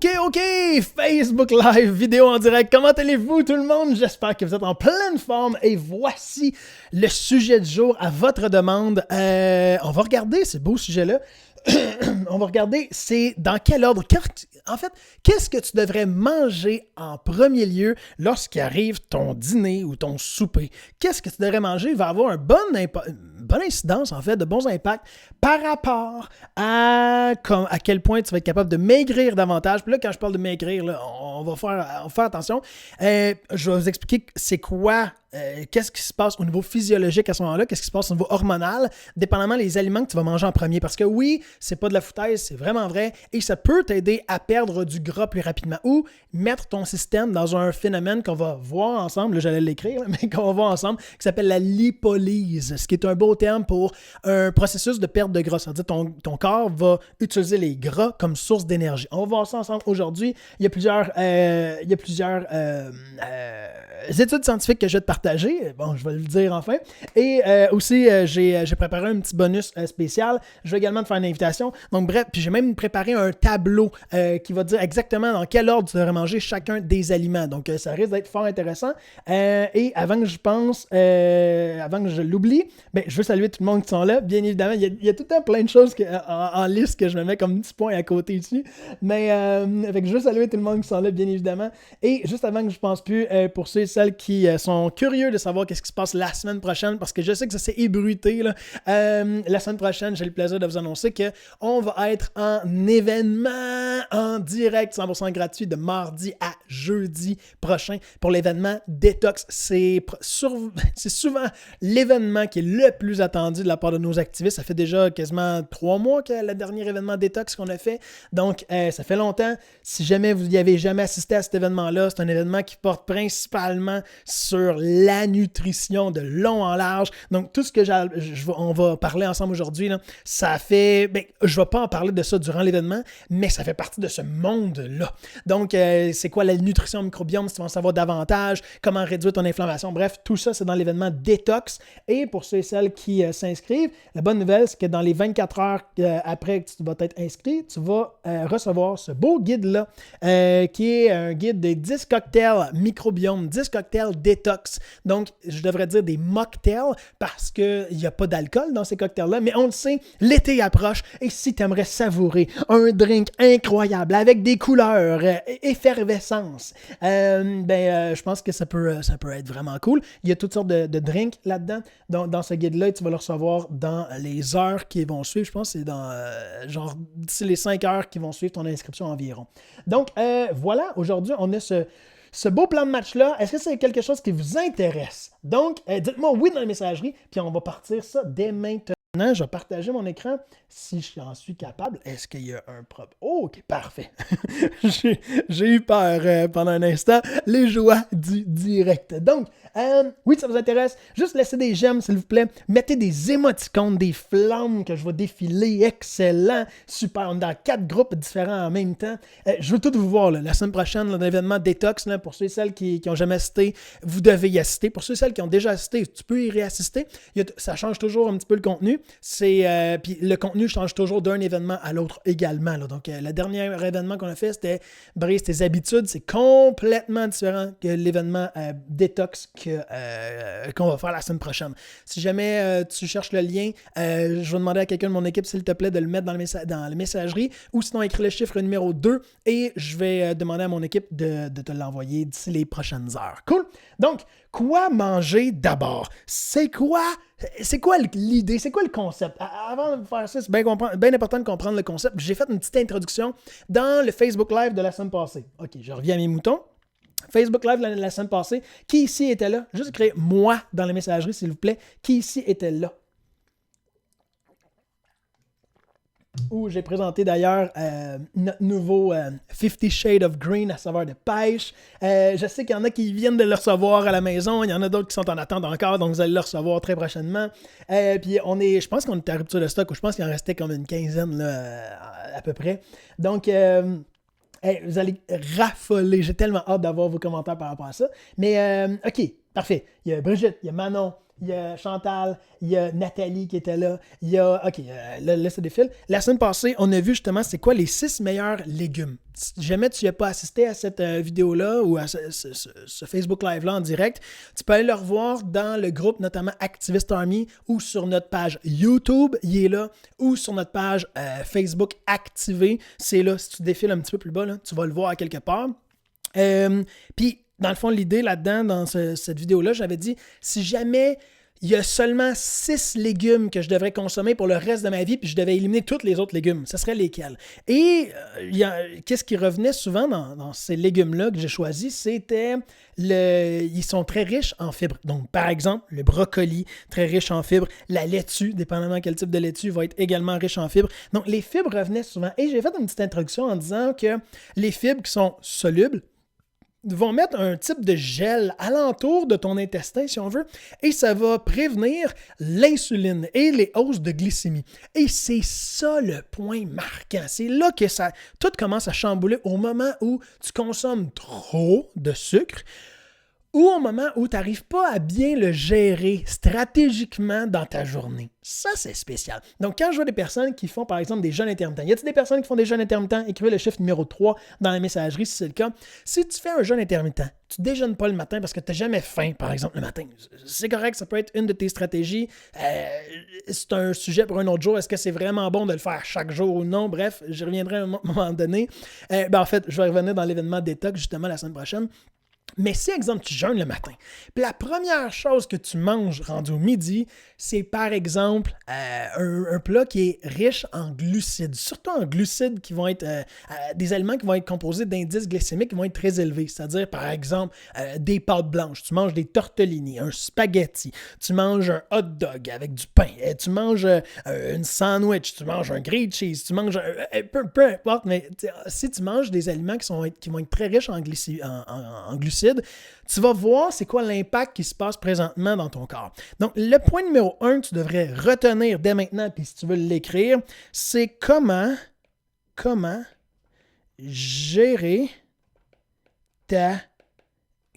OK, Facebook Live, vidéo en direct. Comment allez-vous tout le monde? J'espère que vous êtes en pleine forme et voici le sujet du jour à votre demande. On va regarder ce beau sujet-là. On va regarder, c'est dans quel ordre. En fait, qu'est-ce que tu devrais manger en premier lieu lorsqu'il arrive ton dîner ou ton souper? Qu'est-ce que tu devrais manger va avoir une bonne incidence, en fait, de bons impacts par rapport à quel point tu vas être capable de maigrir davantage. Puis là, quand je parle de maigrir, là, on va faire attention. Je vais vous expliquer c'est quoi. Qu'est-ce qui se passe au niveau physiologique à ce moment-là, qu'est-ce qui se passe au niveau hormonal, dépendamment des aliments que tu vas manger en premier. Parce que oui, c'est pas de la foutaise, c'est vraiment vrai, et ça peut t'aider à perdre du gras plus rapidement ou mettre ton système dans un phénomène qu'on va voir ensemble, là, j'allais l'écrire, mais qu'on va voir ensemble, qui s'appelle la lipolyse, ce qui est un beau terme pour un processus de perte de gras. C'est-à-dire ton corps va utiliser les gras comme source d'énergie. On va voir ça ensemble aujourd'hui. Il y a plusieurs études scientifiques que je vais te partager. Bon, je vais le dire enfin. Et aussi, j'ai préparé un petit bonus spécial. Je vais également te faire une invitation. Donc bref, puis j'ai même préparé un tableau qui va dire exactement dans quel ordre tu devrais manger chacun des aliments. Donc ça risque d'être fort intéressant. Et avant que je l'oublie, je veux saluer tout le monde qui sont là. Bien évidemment, il y a tout le temps plein de choses en liste que je me mets comme petit point à côté ici. Mais je veux saluer tout le monde qui sont là, bien évidemment. Et juste avant que je pense plus, pour ceux et celles qui sont curieux de savoir qu'est-ce qui se passe la semaine prochaine, parce que je sais que ça s'est ébruité, là. La semaine prochaine, j'ai le plaisir de vous annoncer qu'on va être en événement en direct 100% gratuit de mardi à jeudi prochain pour l'événement Détox. C'est souvent l'événement qui est le plus attendu de la part de nos activistes. Ça fait déjà quasiment 3 mois que le dernier événement Détox qu'on a fait. Donc, ça fait longtemps. Si jamais vous n'y avez jamais assisté à cet événement-là, c'est un événement qui porte principalement sur la nutrition de long en large. Donc, tout ce que on va parler ensemble aujourd'hui, là, ça fait... je ne vais pas en parler de ça durant l'événement, mais ça fait partie de ce monde-là. Donc, c'est quoi la nutrition microbiome, si tu veux en savoir davantage, comment réduire ton inflammation. Bref, tout ça, c'est dans l'événement Détox. Et pour ceux et celles qui s'inscrivent, la bonne nouvelle, c'est que dans les 24 heures après que tu vas être inscrit, tu vas recevoir ce beau guide-là, qui est un guide des 10 cocktails microbiome, 10 cocktails détox. Donc, je devrais dire des mocktails parce qu'il n'y a pas d'alcool dans ces cocktails-là, mais on le sait, l'été approche et si tu aimerais savourer un drink incroyable avec des couleurs, effervescence, je pense que ça peut être vraiment cool. Il y a toutes sortes de drinks là-dedans. Dans ce guide-là, tu vas le recevoir dans les heures qui vont suivre. Je pense que c'est dans d'ici les 5 heures qui vont suivre ton inscription environ. Donc, voilà, aujourd'hui, on a ce beau plan de match-là. Est-ce que c'est quelque chose qui vous intéresse? Donc, dites-moi oui dans la messagerie, puis on va partir ça dès maintenant. Je vais partager mon écran si j'en suis capable. Est-ce qu'il y a un problème? Oh, OK, parfait. J'ai eu peur pendant un instant. Les joies du direct. Donc, oui, ça vous intéresse, juste laissez des j'aime, s'il vous plaît. Mettez des émoticônes, des flammes que je vais défiler. Excellent. Super. On est dans 4 groupes différents en même temps. Je veux tout vous voir là. La semaine prochaine, l'événement Détox, là, pour ceux et celles qui n'ont jamais assisté, vous devez y assister. Pour ceux et celles qui ont déjà assisté, tu peux y réassister. Ça change toujours un petit peu le contenu. Puis le contenu change toujours d'un événement à l'autre également. Là. Donc, le dernier événement qu'on a fait, c'était Brise tes habitudes. C'est complètement différent que l'événement Détox qu'on va faire la semaine prochaine. Si jamais tu cherches le lien, je vais demander à quelqu'un de mon équipe, s'il te plaît, de le mettre dans la messagerie ou sinon écris le chiffre numéro 2 et je vais demander à mon équipe de te l'envoyer d'ici les prochaines heures. Cool? Donc, quoi manger d'abord? C'est quoi l'idée? C'est quoi le concept? Avant de faire ça, c'est bien important de comprendre le concept. J'ai fait une petite introduction dans le Facebook Live de la semaine passée. OK, je reviens à mes moutons. Facebook Live la semaine passée. Qui ici était là? Juste écrire « moi » dans la messagerie, s'il vous plaît. Qui ici était là? Où j'ai présenté d'ailleurs notre nouveau 50 Shades of Green à saveur de pêche. Je sais qu'il y en a qui viennent de le recevoir à la maison, il y en a d'autres qui sont en attente encore, donc vous allez le recevoir très prochainement. Puis je pense qu'on était à rupture de stock, ou je pense qu'il en restait comme une quinzaine là, à peu près. Donc, vous allez raffoler, j'ai tellement hâte d'avoir vos commentaires par rapport à ça. Mais, OK, parfait. Il y a Brigitte, il y a Manon, il y a Chantal, il y a Nathalie qui était là, il y a... OK, là, ça défile. La semaine passée, on a vu justement c'est quoi les 6 meilleurs légumes. si jamais tu n'as pas assisté à cette vidéo-là ou à ce Facebook Live-là en direct, tu peux aller le revoir dans le groupe, notamment Activist Army, ou sur notre page YouTube, il est là, ou sur notre page Facebook Activé, c'est là, si tu défiles un petit peu plus bas, là, tu vas le voir à quelque part. Puis, dans le fond, l'idée là-dedans, dans cette vidéo-là, j'avais dit, si jamais il y a seulement 6 légumes que je devrais consommer pour le reste de ma vie, puis je devais éliminer tous les autres légumes. Ce serait lesquels? Et qu'est-ce qui revenait souvent dans ces légumes-là que j'ai choisis? C'était ils sont très riches en fibres. Donc, par exemple, le brocoli, très riche en fibres. La laitue, dépendamment quel type de laitue, va être également riche en fibres. Donc, les fibres revenaient souvent. Et j'ai fait une petite introduction en disant que les fibres qui sont solubles vont mettre un type de gel alentour de ton intestin, si on veut, et ça va prévenir l'insuline et les hausses de glycémie. Et c'est ça le point marquant. C'est là que tout commence à chambouler au moment où tu consommes trop de sucre ou au moment où tu n'arrives pas à bien le gérer stratégiquement dans ta journée. Ça, c'est spécial. Donc, quand je vois des personnes qui font, par exemple, des jeûnes intermittents, y a-t-il des personnes qui font des jeûnes intermittents? Écrivez le chiffre numéro 3 dans la messagerie si c'est le cas. Si tu fais un jeûne intermittent, tu ne déjeunes pas le matin parce que tu n'as jamais faim, par exemple, le matin. C'est correct, ça peut être une de tes stratégies. C'est un sujet pour un autre jour. Est-ce que c'est vraiment bon de le faire chaque jour ou non? Bref, j'y reviendrai à un moment donné. En fait, je vais revenir dans l'événement détox, justement, la semaine prochaine. Mais si, exemple, tu jeûnes le matin, puis la première chose que tu manges rendu au midi, c'est par exemple un plat qui est riche en glucides, surtout en glucides qui vont être des aliments qui vont être composés d'indices glycémiques qui vont être très élevés, c'est-à-dire par exemple des pâtes blanches, tu manges des tortellini, un spaghetti, tu manges un hot dog avec du pain, tu manges une sandwich, tu manges un grilled cheese, tu manges peu importe, mais si tu manges des aliments qui vont être très riches en glucides, tu vas voir c'est quoi l'impact qui se passe présentement dans ton corps. Donc, le point numéro 1 que tu devrais retenir dès maintenant, puis si tu veux l'écrire, c'est comment gérer ta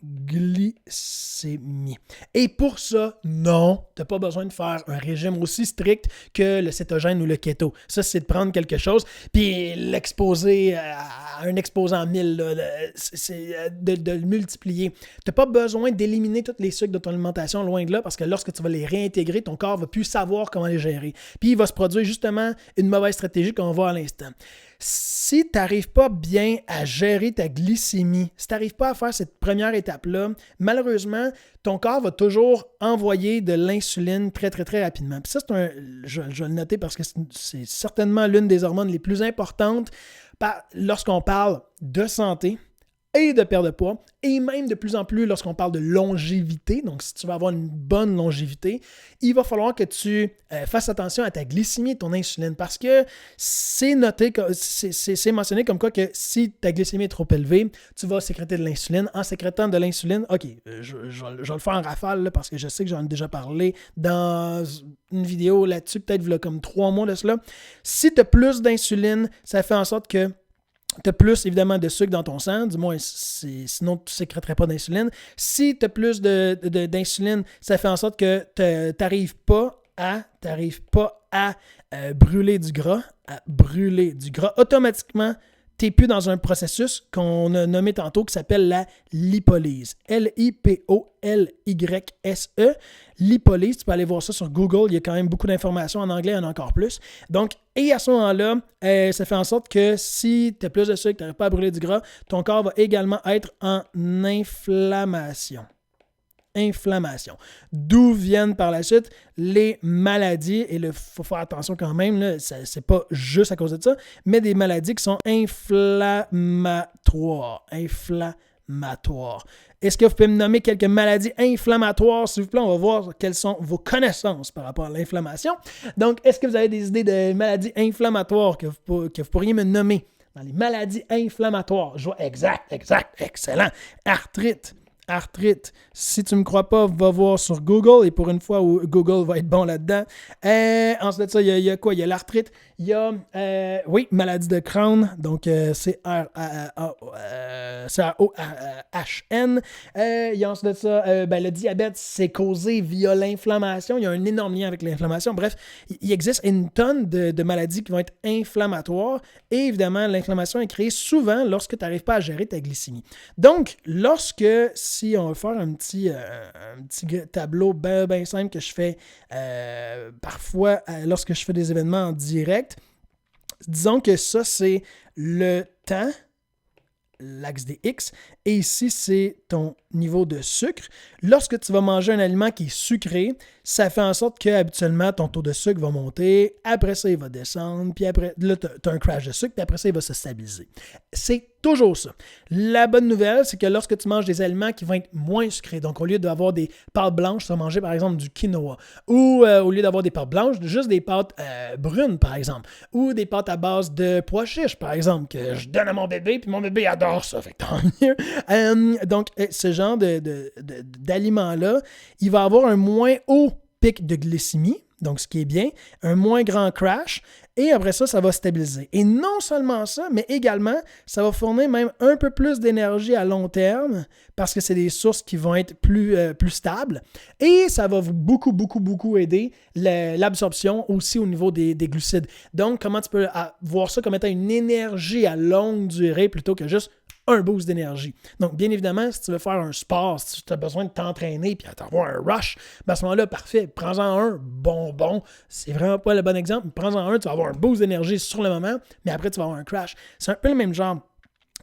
glycémie. Et pour ça, non, tu n'as pas besoin de faire un régime aussi strict que le cétogène ou le keto. Ça, c'est de prendre quelque chose puis l'exposer à un exposant 1000, là, de le multiplier. Tu n'as pas besoin d'éliminer tous les sucres de ton alimentation, loin de là, parce que lorsque tu vas les réintégrer, ton corps ne va plus savoir comment les gérer. Puis il va se produire justement une mauvaise stratégie qu'on voit à l'instant. Si tu n'arrives pas bien à gérer ta glycémie, si tu n'arrives pas à faire cette première étape-là, malheureusement, ton corps va toujours envoyer de l'insuline très, très, très rapidement. Puis ça, je vais le noter parce que c'est certainement l'une des hormones les plus importantes lorsqu'on parle de santé et de perte de poids, et même de plus en plus lorsqu'on parle de longévité. Donc, si tu veux avoir une bonne longévité, il va falloir que tu fasses attention à ta glycémie et ton insuline, parce que c'est noté, c'est mentionné comme quoi que si ta glycémie est trop élevée, tu vas sécréter de l'insuline. En sécrétant de l'insuline, OK, je vais le faire en rafale là, parce que je sais que j'en ai déjà parlé dans une vidéo là-dessus, peut-être il y a comme 3 mois de cela. Si tu as plus d'insuline, ça fait en sorte que tu as plus, évidemment, de sucre dans ton sang, du moins, sinon tu ne sécréterais pas d'insuline. Si tu as plus d'insuline, ça fait en sorte que tu n'arrives pas à brûler du gras. Automatiquement, tu n'es plus dans un processus qu'on a nommé tantôt qui s'appelle la lipolyse. Lipolyse. Lipolyse, tu peux aller voir ça sur Google. Il y a quand même beaucoup d'informations en anglais, il y en a encore plus. Donc, et à ce moment-là, ça fait en sorte que si tu as plus de sucre, tu n'arrives pas à brûler du gras, ton corps va également être en inflammation. D'où viennent par la suite les maladies, et il faut faire attention quand même, là, c'est pas juste à cause de ça, mais des maladies qui sont inflammatoires. Est-ce que vous pouvez me nommer quelques maladies inflammatoires, s'il vous plaît? On va voir quelles sont vos connaissances par rapport à l'inflammation. Donc, est-ce que vous avez des idées de maladies inflammatoires que vous pourriez me nommer? Dans les maladies inflammatoires, je vois exact, excellent. Arthrite, arthrite. Si tu ne me crois pas, va voir sur Google, et pour une fois où Google va être bon là-dedans. Ensuite de ça, il y a quoi? Il y a l'arthrite, il y a, oui, maladie de Crohn, donc C-R-O-H-N. Il y a ensuite de ça, le diabète, c'est causé via l'inflammation. Il y a un énorme lien avec l'inflammation. Bref, il existe une tonne de maladies qui vont être inflammatoires, et évidemment, l'inflammation est créée souvent lorsque tu n'arrives pas à gérer ta glycémie. Donc, si on va faire un petit tableau bien simple que je fais parfois lorsque je fais des événements en direct, disons que ça, c'est le temps, l'axe des X, et ici, c'est ton niveau de sucre. Lorsque tu vas manger un aliment qui est sucré, ça fait en sorte que habituellement ton taux de sucre va monter, après ça, il va descendre, puis après, là, tu as un crash de sucre, puis après ça, il va se stabiliser. C'est toujours ça. La bonne nouvelle, c'est que lorsque tu manges des aliments qui vont être moins sucrés, donc au lieu d'avoir des pâtes blanches, tu vas manger par exemple du quinoa, ou au lieu d'avoir des pâtes blanches, juste des pâtes brunes, par exemple, ou des pâtes à base de pois chiches, par exemple, que je donne à mon bébé, puis mon bébé adore ça, fait que tant mieux. Donc, ce genre d'aliments-là, il va avoir un moins haut pic de glycémie, donc ce qui est bien, un moins grand crash, et après ça, ça va stabiliser. Et non seulement ça, mais également, ça va fournir même un peu plus d'énergie à long terme, parce que c'est des sources qui vont être plus stables, et ça va beaucoup aider l'absorption aussi au niveau des glucides. Donc, comment tu peux voir ça comme étant une énergie à longue durée plutôt que juste un boost d'énergie. Donc, bien évidemment, si tu veux faire un sport, si tu as besoin de t'entraîner puis d'avoir un rush, ben à ce moment-là, parfait, prends-en un bonbon. C'est vraiment pas le bon exemple. Prends-en un, tu vas avoir un boost d'énergie sur le moment, mais après, tu vas avoir un crash. C'est un peu le même genre.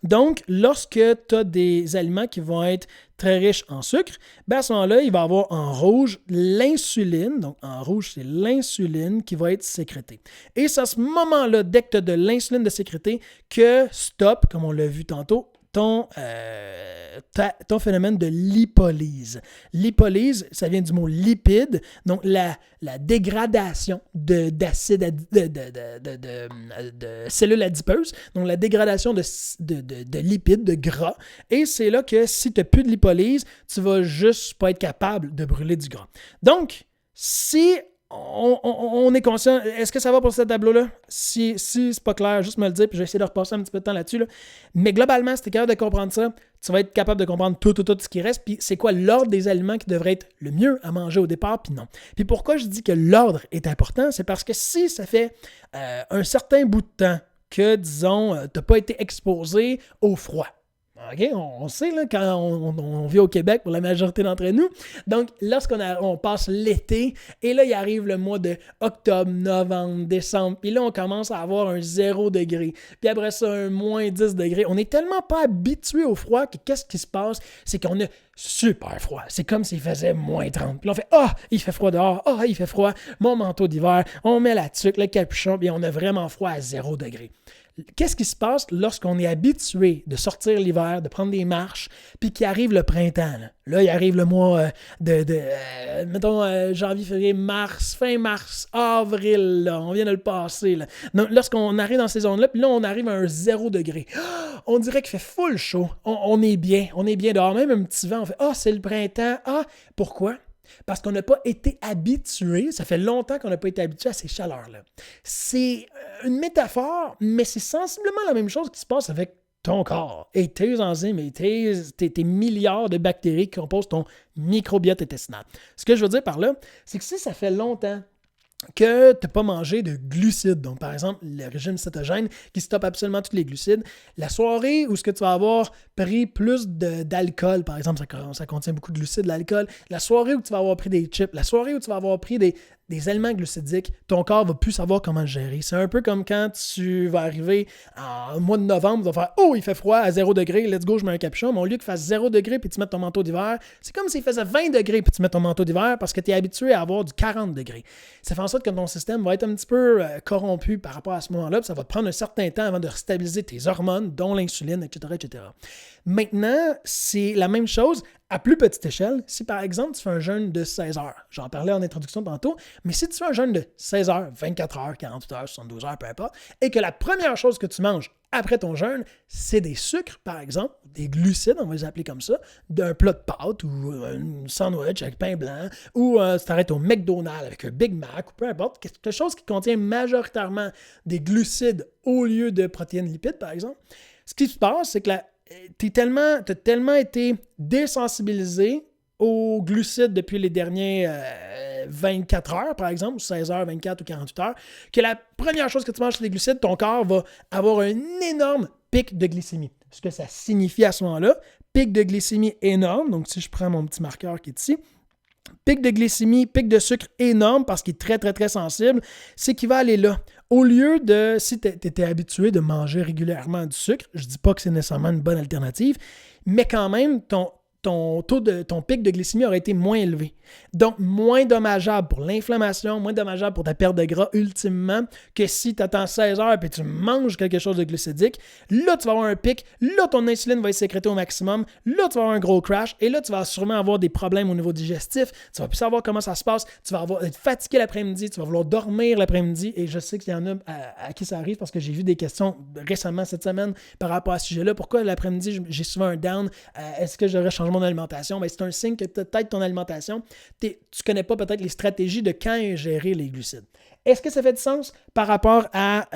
Donc, lorsque tu as des aliments qui vont être très riches en sucre, ben à ce moment-là, il va y avoir en rouge l'insuline. Donc, en rouge, c'est l'insuline qui va être sécrétée. Et c'est à ce moment-là, dès que tu as de l'insuline de sécréter, que stop, comme on l'a vu tantôt, ton phénomène de lipolyse. Lipolyse, ça vient du mot lipide, donc la dégradation d'acide de cellules adipeuses, donc la dégradation de lipides, de gras. Et c'est là que si tu n'as plus de lipolyse, tu vas juste pas être capable de brûler du gras. Donc, si on est conscient. Est-ce que ça va pour ce tableau-là? Si c'est pas clair, juste me le dire, puis je vais essayer de repasser un petit peu de temps là-dessus. Là. Mais globalement, si tu es capable de comprendre ça, tu vas être capable de comprendre tout ce qui reste, puis c'est quoi l'ordre des aliments qui devrait être le mieux à manger au départ, puis non. Puis pourquoi je dis que l'ordre est important? C'est parce que si ça fait un certain bout de temps que, disons, tu n'as pas été exposé au froid, OK, on sait là, quand on vit au Québec pour la majorité d'entre nous. Donc, lorsqu'on passe l'été, et là, il arrive le mois de octobre, novembre, décembre, puis là, on commence à avoir un 0 degré. Puis après ça, un moins 10 degrés. On n'est tellement pas habitué au froid que qu'est-ce qui se passe? C'est qu'on a super froid. C'est comme s'il faisait moins 30. Puis là, on fait « Ah, il fait froid dehors. Ah, il fait froid. Mon manteau d'hiver. » On met la tuque, le capuchon, puis on a vraiment froid à 0 degré. Qu'est-ce qui se passe lorsqu'on est habitué de sortir l'hiver, de prendre des marches, puis qu'il arrive le printemps? Là, il arrive le mois mettons, janvier, février, mars, fin mars, avril, là, on vient de le passer. Là. Donc, lorsqu'on arrive dans ces zones-là, puis là, on arrive à un 0 degré. On dirait qu'il fait full chaud. On est bien dehors. Même un petit vent, on fait « Ah, c'est le printemps. Ah, pourquoi? » Parce qu'on n'a pas été habitué, ça fait longtemps qu'on n'a pas été habitué à ces chaleurs-là. C'est une métaphore, mais c'est sensiblement la même chose qui se passe avec ton corps et tes enzymes et tes milliards de bactéries qui composent ton microbiote intestinal. Ce que je veux dire par là, c'est que si ça fait longtemps que tu n'as pas mangé de glucides, donc par exemple le régime cétogène qui stoppe absolument tous les glucides, la soirée où ce que tu vas avoir pris plus d'alcool, par exemple, ça contient beaucoup de glucides, l'alcool, la soirée où tu vas avoir pris des chips, la soirée où tu vas avoir pris des aliments glucidiques, ton corps va plus savoir comment le gérer. C'est un peu comme quand tu vas arriver en mois de novembre, tu vas faire « Oh, il fait froid à 0 degré, let's go, je mets un capuchon. » Mais au lieu qu'il fasse 0 degré puis tu mets ton manteau d'hiver, c'est comme s'il faisait 20 degrés puis tu mets ton manteau d'hiver parce que tu es habitué à avoir du 40 degrés. Ça fait en sorte que ton système va être un petit peu corrompu par rapport à ce moment-là, puis ça va te prendre un certain temps avant de stabiliser tes hormones, dont l'insuline, etc., etc. Maintenant, c'est la même chose à plus petite échelle. Si par exemple, tu fais un jeûne de 16 heures, j'en parlais en introduction tantôt, mais si tu fais un jeûne de 16 heures, 24 heures, 48 heures, 72 heures, peu importe, et que la première chose que tu manges après ton jeûne, c'est des sucres, par exemple, des glucides, on va les appeler comme ça, d'un plat de pâtes ou un sandwich avec pain blanc, ou tu t'arrêtes au McDonald's avec un Big Mac, ou peu importe, quelque chose qui contient majoritairement des glucides au lieu de protéines lipides, par exemple. Ce qui se passe, c'est que t'as tellement été désensibilisé aux glucides depuis les derniers 24 heures, par exemple, 16 heures, 24 ou 48 heures, que la première chose que tu manges, c'est des glucides, ton corps va avoir un énorme pic de glycémie. Ce que ça signifie à ce moment-là, pic de glycémie énorme, donc si je prends mon petit marqueur qui est ici, pic de glycémie, pic de sucre énorme parce qu'il est très, très, très sensible, c'est qu'il va aller là. Au lieu de, si tu étais habitué de manger régulièrement du sucre, je ne dis pas que c'est nécessairement une bonne alternative, mais quand même, ton pic de glycémie aurait été moins élevé. Donc, moins dommageable pour l'inflammation, moins dommageable pour ta perte de gras, ultimement, que si tu attends 16 heures et tu manges quelque chose de glucidique. Là, tu vas avoir un pic. Là, ton insuline va être sécrétée au maximum. Là, tu vas avoir un gros crash. Et là, tu vas sûrement avoir des problèmes au niveau digestif. Tu vas plus savoir comment ça se passe. Tu vas être fatigué l'après-midi. Tu vas vouloir dormir l'après-midi. Et je sais qu'il y en a à qui ça arrive parce que j'ai vu des questions récemment cette semaine par rapport à ce sujet-là. Pourquoi l'après-midi, j'ai souvent un down? Est-ce que je devrais changer mon alimentation? Bien, c'est un signe que peut-être ton alimentation, tu ne connais pas peut-être les stratégies de quand ingérer les glucides. Est-ce que ça fait du sens par rapport à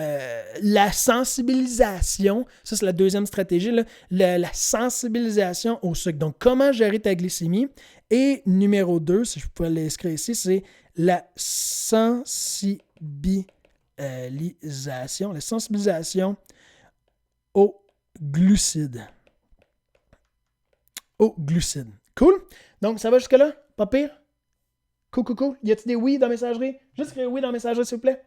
la sensibilisation? Ça, c'est la deuxième stratégie, là, la sensibilisation au sucre. Donc, comment gérer ta glycémie? Et numéro 2, si je peux l'inscrire ici, c'est la sensibilisation. La sensibilisation aux glucides. Aux glucides. Cool? Donc, ça va jusque-là? Pas pire? Cool. Y a-t-il des oui dans la messagerie? Juste écrire oui dans la messagerie, s'il vous plaît.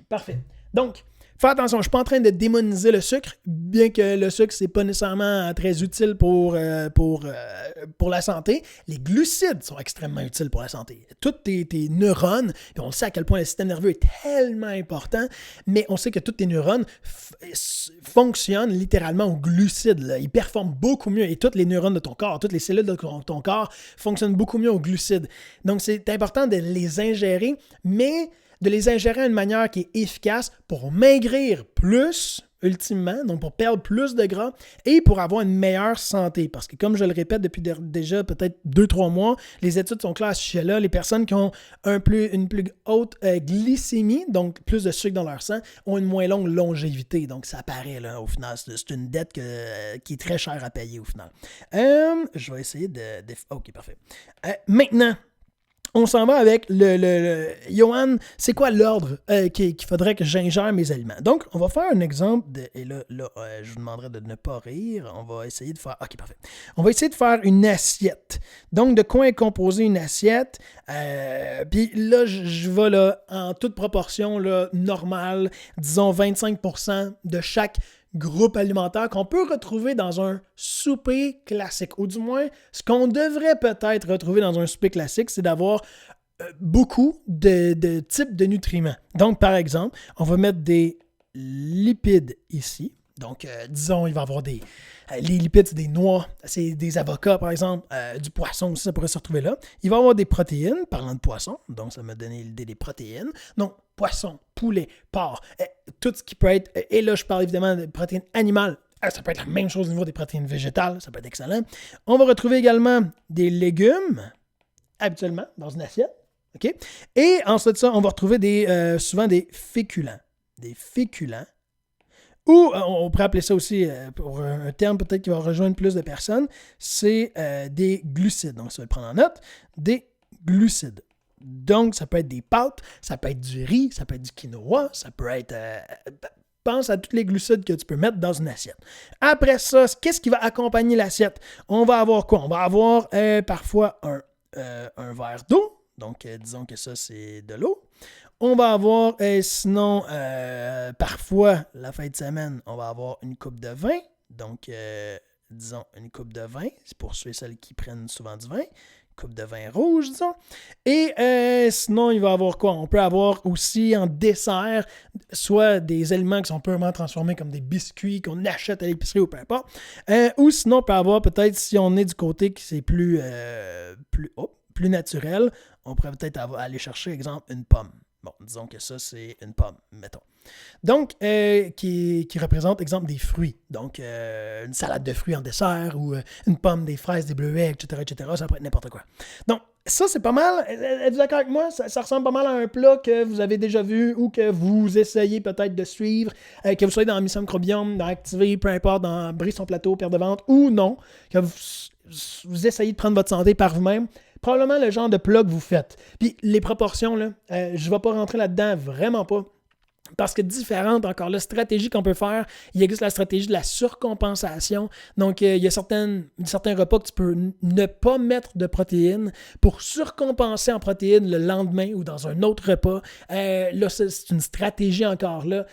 Parfait. Donc, fais attention, je ne suis pas en train de démoniser le sucre, bien que le sucre, c'est pas nécessairement très utile pour la santé. Les glucides sont extrêmement utiles pour la santé. Toutes tes neurones, et on sait à quel point le système nerveux est tellement important, mais on sait que toutes tes neurones fonctionnent littéralement aux glucides. Là. Ils performent beaucoup mieux, et toutes les neurones de ton corps, toutes les cellules de ton corps fonctionnent beaucoup mieux aux glucides. Donc, c'est important de les ingérer, mais de les ingérer d'une manière qui est efficace pour maigrir plus, ultimement, donc pour perdre plus de gras et pour avoir une meilleure santé. Parce que comme je le répète depuis déjà peut-être 2-3 mois, les études sont claires à ce sujet-là. Les personnes qui ont une plus haute glycémie, donc plus de sucre dans leur sang, ont une moins longue longévité. Donc ça apparaît là, au final. C'est une dette qui est très chère à payer au final. Je vais essayer de... OK, parfait. Maintenant, on s'en va avec le Johan, c'est quoi l'ordre qu'il faudrait que j'ingère mes aliments? Donc, on va faire un exemple, et là, je vous demanderai de ne pas rire. On va essayer de faire... OK, parfait. On va essayer de faire une assiette. Donc, de quoi est composée une assiette? Puis là, je vais là, en toute proportion là, normale, disons 25% de chaque groupe alimentaire qu'on peut retrouver dans un souper classique. Ou du moins, ce qu'on devrait peut-être retrouver dans un souper classique, c'est d'avoir beaucoup de types de nutriments. Donc, par exemple, on va mettre des lipides ici. Donc, disons, il va y avoir les lipides, c'est des noix, c'est des avocats, par exemple, du poisson aussi, ça pourrait se retrouver là. Il va y avoir des protéines, parlant de poisson, donc ça m'a donné l'idée des protéines. Donc, poisson, poulet, porc, tout ce qui peut être, et là, je parle évidemment de protéines animales, ça peut être la même chose au niveau des protéines végétales, ça peut être excellent. On va retrouver également des légumes, habituellement, dans une assiette, OK? Et ensuite de ça, on va retrouver souvent des féculents. Des féculents. Ou on pourrait appeler ça aussi, pour un terme peut-être qui va rejoindre plus de personnes, c'est des glucides. Donc, ça va prendre en note, des glucides. Donc, ça peut être des pâtes, ça peut être du riz, ça peut être du quinoa, ça peut être... pense à tous les glucides que tu peux mettre dans une assiette. Après ça, qu'est-ce qui va accompagner l'assiette? On va avoir quoi? On va avoir parfois un verre d'eau. Donc, disons que ça, c'est de l'eau. On va avoir, sinon, parfois, la fin de semaine, on va avoir une coupe de vin. Donc, disons, une coupe de vin. C'est pour ceux et celles qui prennent souvent du vin. Coupe de vin rouge, disons. Et sinon, il va y avoir quoi? On peut avoir aussi en dessert, soit des aliments qui sont purement transformés comme des biscuits qu'on achète à l'épicerie ou peu importe. Ou sinon, on peut avoir peut-être, si on est du côté qui c'est plus naturel, on pourrait peut-être aller chercher, exemple, une pomme. Bon, disons que ça, c'est une pomme, mettons. Donc, qui représente, exemple, des fruits. Donc, une salade de fruits en dessert ou une pomme, des fraises, des bleuets, etc., etc. Ça peut être n'importe quoi. Donc, ça, c'est pas mal. Êtes-vous d'accord avec moi? Ça ressemble pas mal à un plat que vous avez déjà vu ou que vous essayez peut-être de suivre, que vous soyez dans Mission Microbiome, dans Activé, peu importe, dans Brise son plateau, perte de ventre ou non, que vous essayez de prendre votre santé par vous-même. Probablement le genre de plat que vous faites. Puis les proportions, là, je ne vais pas rentrer là-dedans, vraiment pas. Parce que différentes, encore là, stratégies qu'on peut faire, il existe la stratégie de la surcompensation. Donc, il y a certains repas que tu peux ne pas mettre de protéines pour surcompenser en protéines le lendemain ou dans un autre repas. Là, c'est une stratégie encore là.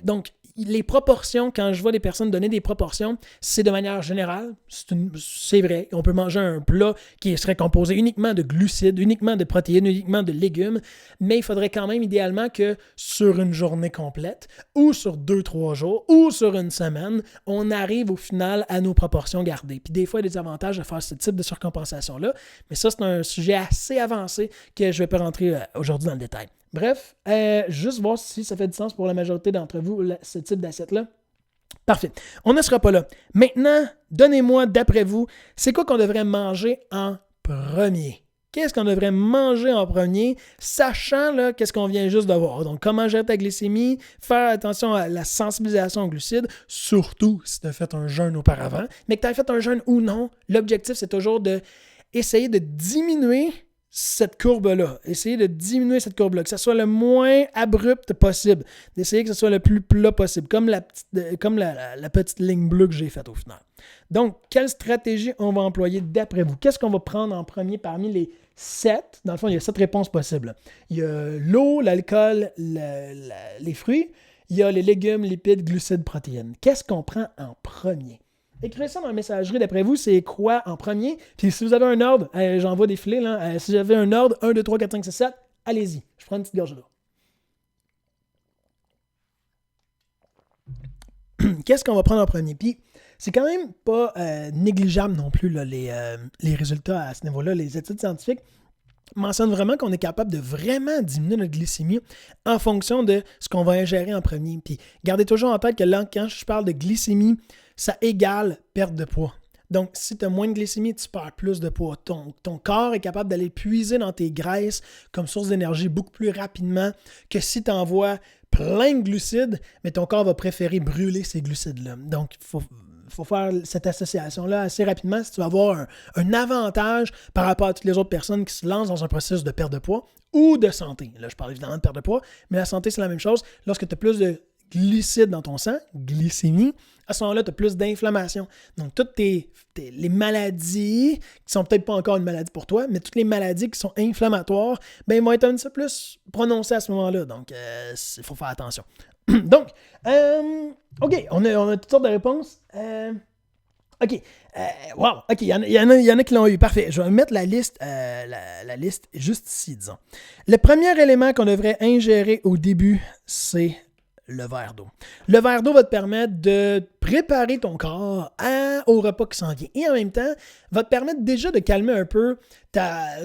Donc, les proportions, quand je vois des personnes donner des proportions, c'est de manière générale, c'est vrai. On peut manger un plat qui serait composé uniquement de glucides, uniquement de protéines, uniquement de légumes, mais il faudrait quand même idéalement que sur une journée complète, ou sur 2-3 jours, ou sur une semaine, on arrive au final à nos proportions gardées. Puis des fois, il y a des avantages de faire ce type de surcompensation-là, mais ça, c'est un sujet assez avancé que je ne vais pas rentrer aujourd'hui dans le détail. Bref, juste voir si ça fait du sens pour la majorité d'entre vous, ce type d'assiette-là. Parfait. On ne sera pas là. Maintenant, donnez-moi, d'après vous, c'est quoi qu'on devrait manger en premier? Qu'est-ce qu'on devrait manger en premier, sachant là, qu'est-ce qu'on vient juste de voir? Donc, comment gérer ta glycémie, faire attention à la sensibilisation aux glucides, surtout si tu as fait un jeûne auparavant. Mais que tu as fait un jeûne ou non, l'objectif, c'est toujours d'essayer de diminuer cette courbe-là. Essayez de diminuer cette courbe-là, que ça soit le moins abrupt possible. D'essayer que ce soit le plus plat possible, comme la petite ligne bleue que j'ai faite au final. Donc, quelle stratégie on va employer d'après vous? Qu'est-ce qu'on va prendre en premier parmi les 7? Dans le fond, il y a 7 réponses possibles. Il y a l'eau, l'alcool, les fruits. Il y a les légumes, lipides, glucides, protéines. Qu'est-ce qu'on prend en premier? Écrivez ça dans la messagerie, d'après vous, c'est quoi en premier? Puis si vous avez un ordre, j'envoie des filets, là, si j'avais un ordre, 1, 2, 3, 4, 5, 6, 7, allez-y. Je prends une petite gorge d'eau. Qu'est-ce qu'on va prendre en premier? Puis c'est quand même pas négligeable non plus là, les résultats à ce niveau-là. Les études scientifiques mentionnent vraiment qu'on est capable de vraiment diminuer notre glycémie en fonction de ce qu'on va ingérer en premier. Puis gardez toujours en tête que là, quand je parle de glycémie, ça égale perte de poids. Donc, si tu as moins de glycémie, tu perds plus de poids. Ton corps est capable d'aller puiser dans tes graisses comme source d'énergie beaucoup plus rapidement que si tu envoies plein de glucides, mais ton corps va préférer brûler ces glucides-là. Donc, il faut faire cette association-là assez rapidement si tu vas avoir un avantage par rapport à toutes les autres personnes qui se lancent dans un processus de perte de poids ou de santé. Là, je parle évidemment de perte de poids, mais la santé, c'est la même chose. Lorsque tu as plus de glucides dans ton sang, glycémie, à ce moment-là, tu as plus d'inflammation. Donc, toutes les maladies, qui sont peut-être pas encore une maladie pour toi, mais toutes les maladies qui sont inflammatoires, ben, vont être un petit peu plus prononcées à ce moment-là. Donc, il faut faire attention. Donc, OK, on a toutes sortes de réponses. OK. Wow. OK, il y en a qui l'ont eu. Parfait. Je vais mettre la liste juste ici, disons. Le premier élément qu'on devrait ingérer au début, c'est le verre d'eau. Le verre d'eau va te permettre de préparer ton corps au repas qui s'en vient. Et en même temps, va te permettre déjà de calmer un peu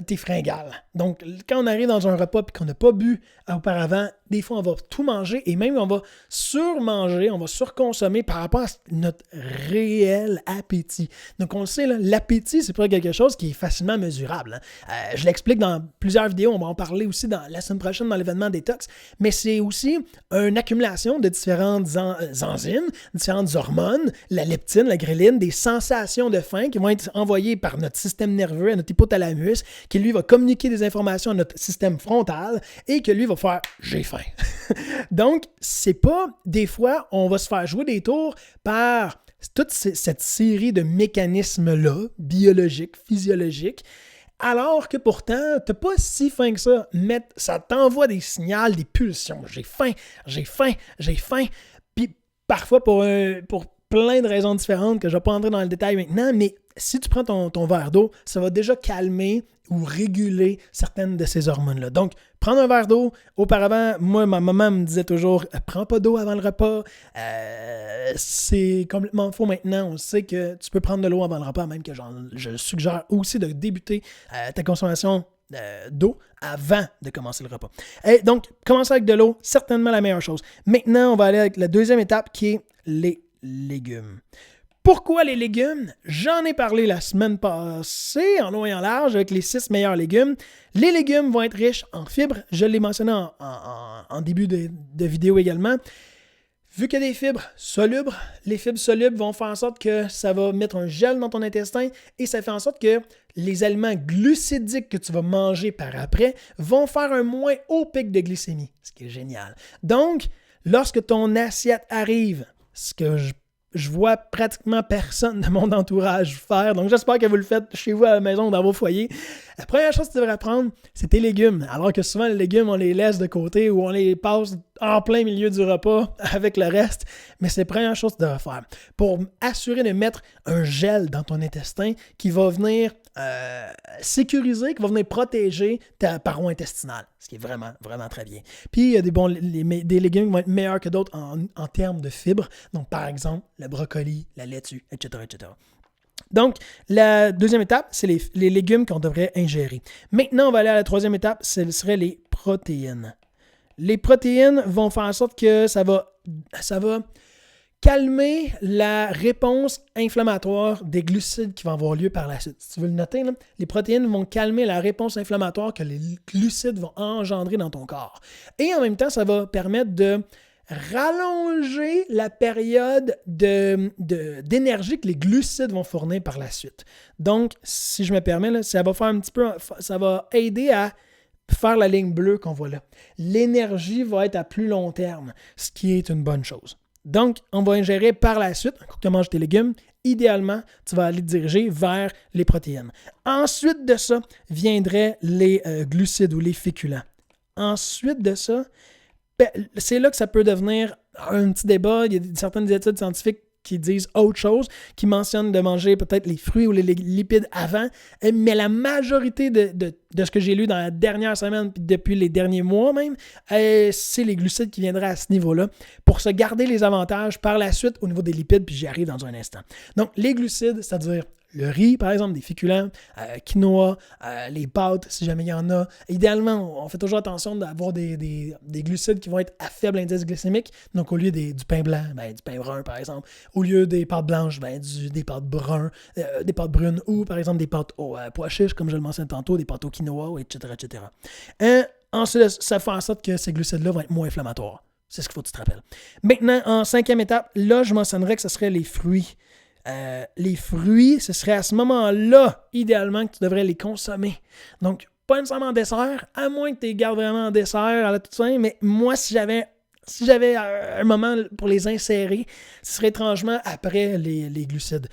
tes fringales. Donc, quand on arrive dans un repas et qu'on n'a pas bu auparavant, des fois, on va tout manger et même on va surmanger, on va surconsommer par rapport à notre réel appétit. Donc, on le sait, là, l'appétit, c'est pas quelque chose qui est facilement mesurable. Hein. Je l'explique dans plusieurs vidéos, on va en parler aussi la semaine prochaine dans l'événement Détox, mais c'est aussi une accumulation de différentes enzymes, différentes hormones, la leptine, la gréline, des sensations de faim qui vont être envoyées par notre système nerveux à notre hypothalamus, qui lui va communiquer des informations à notre système frontal et que lui va faire « j'ai faim ». Donc, c'est pas, des fois, on va se faire jouer des tours par toute cette série de mécanismes-là, biologiques, physiologiques, alors que pourtant, t'as pas si faim que ça, mais ça t'envoie des signaux, des pulsions. J'ai faim, j'ai faim, j'ai faim. Puis parfois, pour plein de raisons différentes que je ne vais pas entrer dans le détail maintenant, mais si tu prends ton verre d'eau, ça va déjà calmer ou réguler certaines de ces hormones-là. Donc, prendre un verre d'eau, auparavant, moi, ma maman me disait toujours « prends pas d'eau avant le repas ». C'est complètement faux maintenant. On sait que tu peux prendre de l'eau avant le repas, même que je suggère aussi de débuter ta consommation d'eau avant de commencer le repas. Et donc, commencer avec de l'eau, certainement la meilleure chose. Maintenant, on va aller avec la deuxième étape qui est les légumes. Pourquoi les légumes? J'en ai parlé la semaine passée, en long et en large, avec les 6 meilleurs légumes. Les légumes vont être riches en fibres. Je l'ai mentionné en début de vidéo également. Vu qu'il y a des fibres solubles, les fibres solubles vont faire en sorte que ça va mettre un gel dans ton intestin et ça fait en sorte que les aliments glucidiques que tu vas manger par après vont faire un moins haut pic de glycémie, ce qui est génial. Donc, lorsque ton assiette arrive, ce que je vois pratiquement personne de mon entourage faire. Donc, j'espère que vous le faites chez vous à la maison ou dans vos foyers. La première chose que tu devrais prendre, c'est tes légumes. Alors que souvent, les légumes, on les laisse de côté ou on les passe en plein milieu du repas avec le reste. Mais c'est la première chose que tu devrais faire pour assurer de mettre un gel dans ton intestin qui va venir sécuriser, qui va venir protéger ta paroi intestinale. Ce qui est vraiment, vraiment très bien. Puis, il y a des légumes qui vont être meilleurs que d'autres en termes de fibres. Donc, par exemple, le brocoli, la laitue, etc., etc. Donc, la deuxième étape, c'est les légumes qu'on devrait ingérer. Maintenant, on va aller à la troisième étape, ce serait les protéines. Les protéines vont faire en sorte que ça va calmer la réponse inflammatoire des glucides qui vont avoir lieu par la suite. Si tu veux le noter, là, les protéines vont calmer la réponse inflammatoire que les glucides vont engendrer dans ton corps. Et en même temps, ça va permettre de rallonger la période d'énergie que les glucides vont fournir par la suite. Donc, si je me permets, là, ça va faire un petit peu, ça va aider à faire la ligne bleue qu'on voit là. L'énergie va être à plus long terme, ce qui est une bonne chose. Donc, on va ingérer par la suite, quand tu manges tes légumes, idéalement, tu vas aller te diriger vers les protéines. Ensuite de ça, viendraient les glucides ou les féculents. Ensuite de ça, c'est là que ça peut devenir un petit débat. Il y a certaines études scientifiques qui disent autre chose, qui mentionnent de manger peut-être les fruits ou les lipides avant, mais la majorité de ce que j'ai lu dans la dernière semaine, puis depuis les derniers mois même, c'est les glucides qui viendraient à ce niveau-là pour se garder les avantages par la suite au niveau des lipides, puis j'y arrive dans un instant. Donc, les glucides, c'est-à-dire le riz, par exemple, des féculents, quinoa, les pâtes, si jamais il y en a. Idéalement, on fait toujours attention d'avoir des glucides qui vont être à faible indice glycémique. Donc, au lieu du pain blanc, du pain brun, par exemple. Au lieu des pâtes blanches, des pâtes des pâtes brunes ou, par exemple, des pâtes aux pois chiches, comme je le mentionnais tantôt, des pâtes au quinoa, etc., etc. Ensuite, ça fait en sorte que ces glucides-là vont être moins inflammatoires. C'est ce qu'il faut que tu te rappelles. Maintenant, en cinquième étape, là, je mentionnerais que ce serait les fruits. Les fruits, ce serait à ce moment-là, idéalement, que tu devrais les consommer. Donc, pas nécessairement en dessert, à moins que tu les gardes vraiment en dessert à la toute fin, mais moi, si j'avais un moment pour les insérer, ce serait étrangement après les glucides.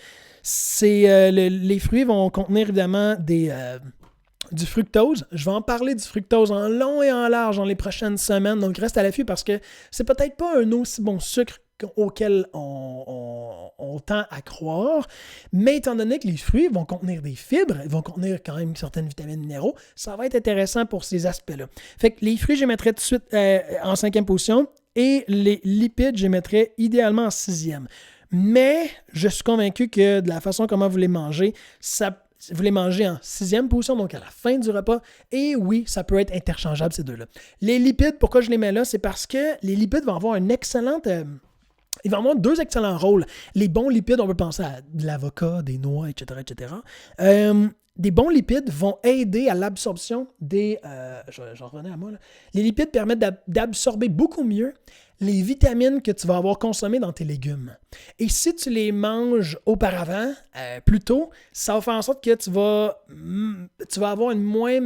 Les fruits vont contenir évidemment du fructose. Je vais en parler du fructose en long et en large dans les prochaines semaines, donc reste à l'affût parce que c'est peut-être pas un aussi bon sucre auquel on tend à croire, mais étant donné que les fruits vont contenir des fibres, ils vont contenir quand même certaines vitamines minéraux, ça va être intéressant pour ces aspects-là. Fait que les fruits, je les mettrais tout de suite en 5e position et les lipides, je les mettrais idéalement en 6e. Mais je suis convaincu que de la façon comment vous les mangez, vous les mangez en 6e position, donc à la fin du repas. Et oui, ça peut être interchangeable, ces deux-là. Les lipides, pourquoi je les mets là? C'est parce que les lipides vont avoir une excellente... ils vont avoir 2 excellents rôles. Les bons lipides, on peut penser à de l'avocat, des noix, etc., etc. Des bons lipides vont aider à l'absorption des... j'en revenais à moi, là. Les lipides permettent d'absorber beaucoup mieux les vitamines que tu vas avoir consommées dans tes légumes. Et si tu les manges auparavant, plus tôt, ça va faire en sorte que tu vas avoir une moins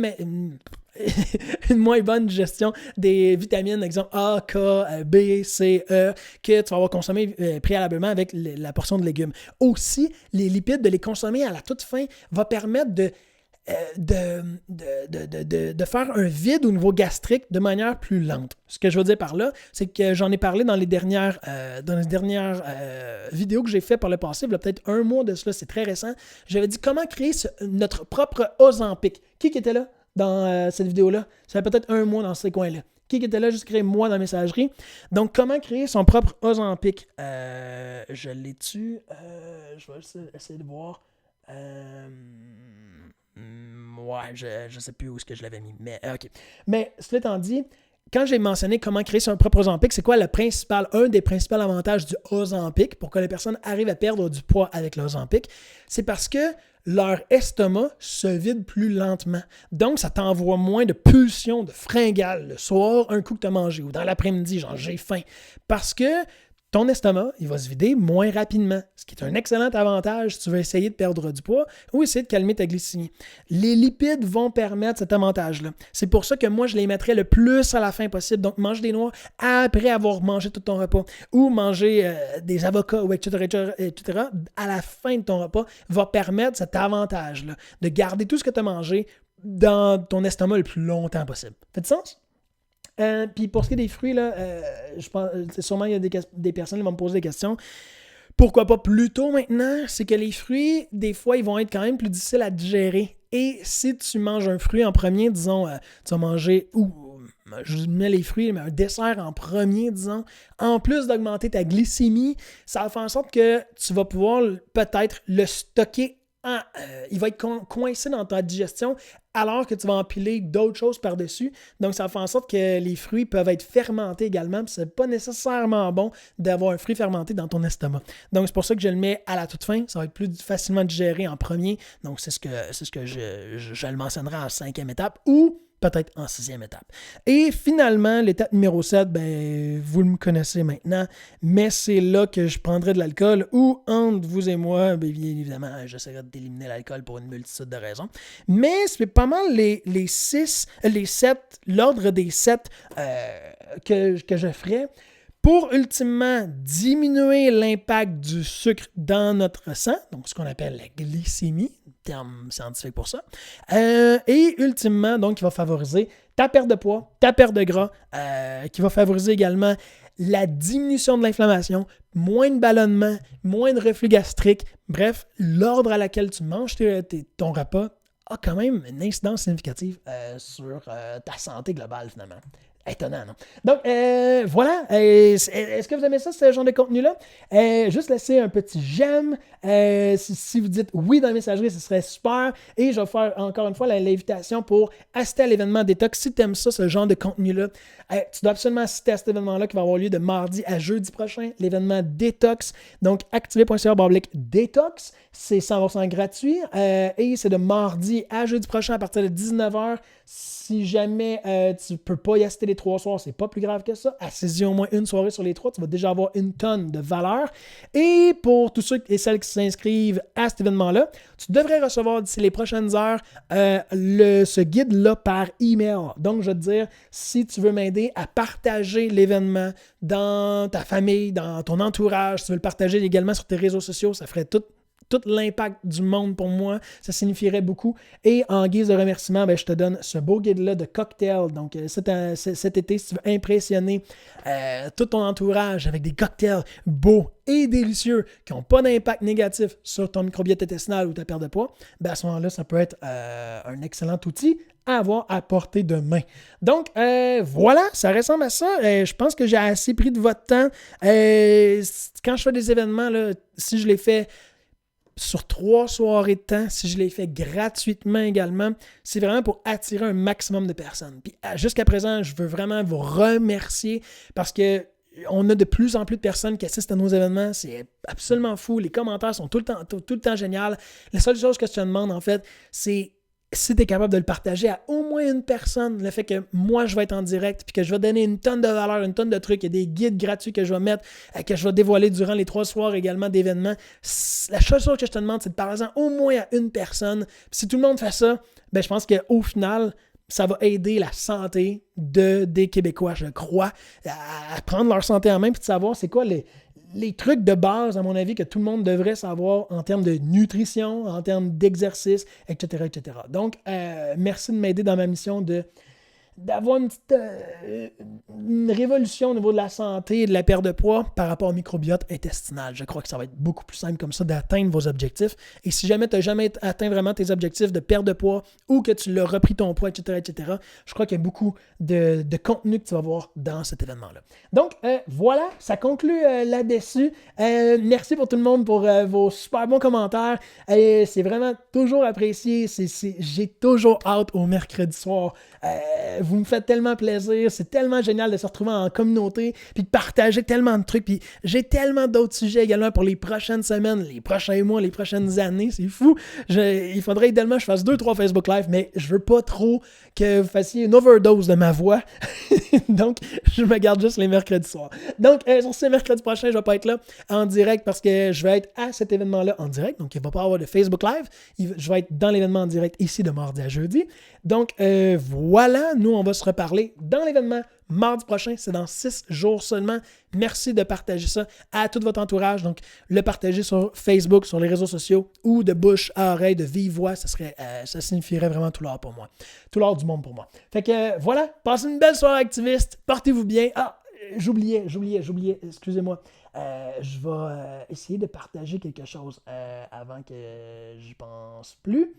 bonne gestion des vitamines, exemple A, K, B, C, E, que tu vas avoir consommé préalablement avec la portion de légumes. Aussi, les lipides, de les consommer à la toute fin, va permettre de faire un vide au niveau gastrique de manière plus lente. Ce que je veux dire par là, c'est que j'en ai parlé dans les dernières vidéos que j'ai fait par le passé, il y a peut-être un mois de cela, c'est très récent. J'avais dit comment créer notre propre Ozempic. Qui était là dans cette vidéo-là? Ça fait peut-être un mois dans ces coins-là. Qui était là, juste créer moi dans la messagerie. Donc, comment créer son propre Ozempic? Je l'ai-tu? Je vais essayer de voir. Ouais, je sais plus où est-ce que je l'avais mis, mais OK. Mais cela étant dit, quand j'ai mentionné comment créer son propre Ozempic, c'est quoi un des principaux avantages du Ozempic pour que les personnes arrivent à perdre du poids avec l'Ozempic? C'est parce que leur estomac se vide plus lentement. Donc, ça t'envoie moins de pulsions, de fringales le soir, un coup que tu as mangé, ou dans l'après-midi, genre j'ai faim. Parce que ton estomac, il va se vider moins rapidement, ce qui est un excellent avantage si tu veux essayer de perdre du poids ou essayer de calmer ta glycémie. Les lipides vont permettre cet avantage-là. C'est pour ça que moi, je les mettrais le plus à la fin possible. Donc, mange des noix après avoir mangé tout ton repas ou manger des avocats, ou etc., à la fin de ton repas va permettre cet avantage-là de garder tout ce que tu as mangé dans ton estomac le plus longtemps possible. Fait du sens? Puis pour ce qui est des fruits, là, je pense, sûrement il y a des personnes qui vont me poser des questions. Pourquoi pas plus tôt maintenant? C'est que les fruits, des fois, ils vont être quand même plus difficiles à digérer. Et si tu manges un fruit en premier, disons, tu vas manger, je mets les fruits, mais un dessert en premier, disons, en plus d'augmenter ta glycémie, ça va faire en sorte que tu vas pouvoir peut-être le stocker. Il va être coincé dans ta digestion alors que tu vas empiler d'autres choses par-dessus. Donc, ça fait en sorte que les fruits peuvent être fermentés également. Puis, c'est pas nécessairement bon d'avoir un fruit fermenté dans ton estomac. Donc, c'est pour ça que je le mets à la toute fin. Ça va être plus facilement digéré en premier. Donc, c'est ce que je le mentionnerai en 5e étape ou peut-être en 6e étape. Et finalement, l'étape numéro 7, vous me connaissez maintenant, mais c'est là que je prendrai de l'alcool ou entre vous et moi, bien évidemment, j'essaierai d'éliminer l'alcool pour une multitude de raisons. Mais c'est pas mal l'ordre des 7 que je ferai pour ultimement diminuer l'impact du sucre dans notre sang, donc ce qu'on appelle la glycémie, terme scientifique pour ça, et ultimement, donc, qui va favoriser ta perte de poids, ta perte de gras, qui va favoriser également la diminution de l'inflammation, moins de ballonnement, moins de reflux gastrique, bref, l'ordre à laquelle tu manges ton repas a quand même une incidence significative sur ta santé globale, finalement. Étonnant, non? Donc, voilà. Est-ce que vous aimez ça, ce genre de contenu-là? Juste laisser un petit j'aime. Si vous dites oui dans la messagerie, ce serait super. Et je vais faire encore une fois l'invitation pour assister à l'événement Détox. Si tu aimes ça, ce genre de contenu-là, tu dois absolument assister à cet événement-là qui va avoir lieu de mardi à jeudi prochain. L'événement Détox. Donc, activé.ca/détox. C'est 100% gratuit. Et c'est de mardi à jeudi prochain à partir de 19h. Si jamais tu ne peux pas y assister les 3 soirs, c'est pas plus grave que ça. Assis-y au moins une soirée sur les 3, tu vas déjà avoir une tonne de valeur. Et pour tous ceux et celles qui s'inscrivent à cet événement-là, tu devrais recevoir d'ici les prochaines heures ce guide-là par email. Donc, je veux te dire, si tu veux m'aider à partager l'événement dans ta famille, dans ton entourage, si tu veux le partager également sur tes réseaux sociaux, ça ferait tout l'impact du monde pour moi, ça signifierait beaucoup. Et en guise de remerciement, je te donne ce beau guide-là de cocktails. Donc, cet été, si tu veux impressionner tout ton entourage avec des cocktails beaux et délicieux qui n'ont pas d'impact négatif sur ton microbiote intestinal ou ta perte de poids, à ce moment-là, ça peut être un excellent outil à avoir à portée de main. Donc, voilà, ça ressemble à ça. Je pense que j'ai assez pris de votre temps. Quand je fais des événements, là, si je les fais sur 3 soirées de temps, si je les fais gratuitement également, c'est vraiment pour attirer un maximum de personnes. Puis jusqu'à présent, je veux vraiment vous remercier parce que on a de plus en plus de personnes qui assistent à nos événements. C'est absolument fou. Les commentaires sont tout le temps géniaux. La seule chose que je te demande, en fait, c'est si tu es capable de le partager à au moins une personne, le fait que moi, je vais être en direct puis que je vais donner une tonne de valeur, une tonne de trucs, il y a des guides gratuits que je vais mettre, que je vais dévoiler durant les 3 soirs également d'événements. La seule chose que je te demande, c'est de parler au moins à une personne. Puis si tout le monde fait ça, je pense qu'au final, ça va aider la santé des Québécois, je crois, à prendre leur santé en main puis de savoir c'est quoi les trucs de base, à mon avis, que tout le monde devrait savoir en termes de nutrition, en termes d'exercice, etc., etc. Donc, merci de m'aider dans ma mission de d'avoir une révolution au niveau de la santé et de la perte de poids par rapport au microbiote intestinal. Je crois que ça va être beaucoup plus simple comme ça d'atteindre vos objectifs. Et si jamais tu n'as jamais atteint vraiment tes objectifs de perte de poids ou que tu l'as repris ton poids, etc., je crois qu'il y a beaucoup de contenu que tu vas voir dans cet événement-là. Donc, voilà, ça conclut là-dessus. Merci pour tout le monde pour vos super bons commentaires. C'est vraiment toujours apprécié. J'ai toujours hâte au mercredi soir. Vous me faites tellement plaisir. C'est tellement génial de se retrouver en communauté puis de partager tellement de trucs. Puis j'ai tellement d'autres sujets également pour les prochaines semaines, les prochains mois, les prochaines années. C'est fou. Il faudrait idéalement que je fasse 2-3 Facebook Live, mais je veux pas trop que vous fassiez une overdose de ma voix. Donc, je me garde juste les mercredis soirs. Donc, sur ce mercredi prochain, je vais pas être là en direct parce que je vais être à cet événement-là en direct. Donc, il ne va pas avoir de Facebook Live. Je vais être dans l'événement en direct ici de mardi à jeudi. Donc, voilà, nous, on va se reparler dans l'événement mardi prochain. C'est dans 6 jours seulement. Merci de partager ça à tout votre entourage. Donc, le partager sur Facebook, sur les réseaux sociaux ou de bouche à oreille, de vive voix, ça signifierait vraiment tout l'or pour moi. Tout l'or du monde pour moi. Fait que voilà, passez une belle soirée activiste. Portez-vous bien. Ah, j'oubliais, excusez-moi. Je vais essayer de partager quelque chose avant que j'y pense plus.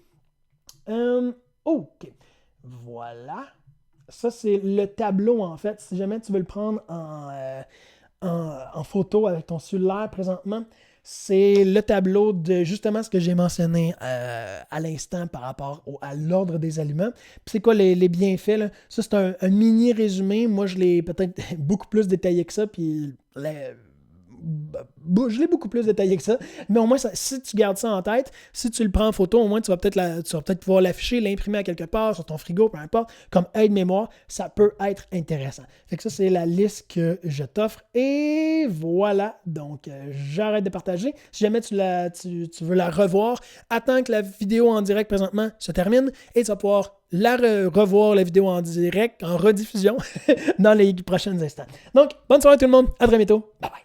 OK. Voilà. Ça, c'est le tableau, en fait. Si jamais tu veux le prendre en photo avec ton cellulaire présentement, c'est le tableau de justement ce que j'ai mentionné à l'instant par rapport à l'ordre des aliments. Puis c'est quoi les bienfaits, là? Ça, c'est un mini résumé. Moi, je l'ai peut-être beaucoup plus détaillé que ça, puis je l'ai beaucoup plus détaillé que ça, mais au moins, si tu gardes ça en tête, si tu le prends en photo, au moins, tu vas peut-être pouvoir l'afficher, l'imprimer à quelque part, sur ton frigo, peu importe, comme aide-mémoire, ça peut être intéressant. Fait que ça, c'est la liste que je t'offre, et voilà, donc j'arrête de partager. Si jamais tu veux la revoir, attends que la vidéo en direct présentement se termine, et tu vas pouvoir revoir la vidéo en direct, en rediffusion, dans les prochains instants. Donc, bonne soirée tout le monde, à très bientôt, bye bye.